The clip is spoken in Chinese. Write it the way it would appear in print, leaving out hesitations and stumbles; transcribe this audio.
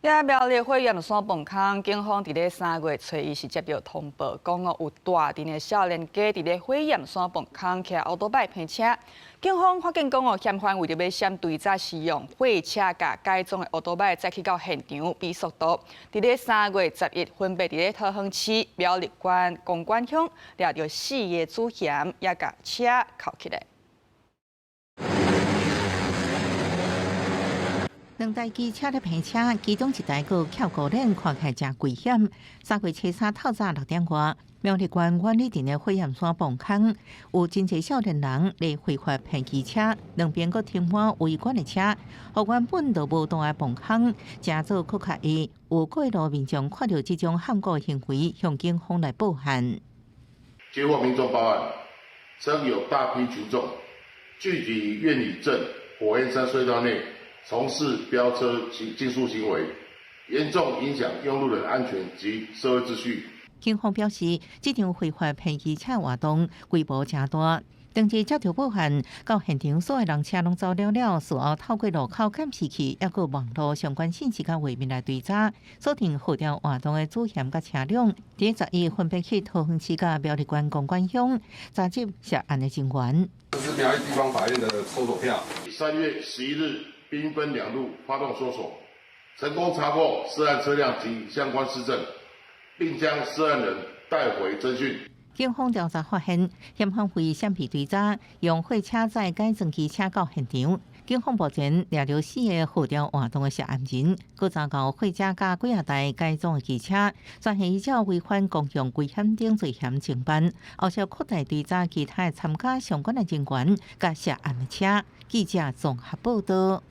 苗栗火焰山崩坑，警方伫咧3月初一是接到通報，講有大陣的少年家伫咧火焰山崩坑騎奧多擺拼車。警方發現講嫌犯為着要閃對早使用貨車甲改裝的奧多擺，再去到現場比速度。伫咧3月11日，分別伫咧桃園市苗栗縣公館鄉抓到4個主嫌，也甲車銬起來。兩台機車咧拼車，其中一台個翹高鏈，看起來真危險。3月初3透早6點外，苗栗縣苑裡鎮的火焰山崩坑，有真濟少年人咧非法拼機車，兩邊個停滿違規的車，互原本就無大的崩坑，真做佫較易。有過路民眾看到這種悍過行為，向警方來報案。接獲民眾報案，稱有大批群眾聚集苑裡鎮火焰山隧道內，從事飆車競速行為，嚴重影響用路人安全及社會秩序。警方表示，這場非法拼機車活動規模真大，當日接到報案，到現場所有人車攏走了了，事後透過路口監視器，抑個網絡相關信息甲畫面來追查，鎖定號召活動的主嫌甲車輛。第11日分別去桃園市甲苗栗縣公館鄉查緝涉案的人員。這是苗栗地方法院的搜索票。3月11日。兵分兩路發動搜索，成功查獲涉案車輛及相關施證，並將涉案人帶回偵訊。警方調查發現，嫌犯為閃避追查，用貨車載改裝機車到現場。警方目前抓到4個號召活動的涉案人，佮查到貨車加幾啊台改裝的機車，專項依照違反公共危險等罪嫌偵辦，後續擴大追查其他參加相關的人員，甲涉案的車。記者綜合報道。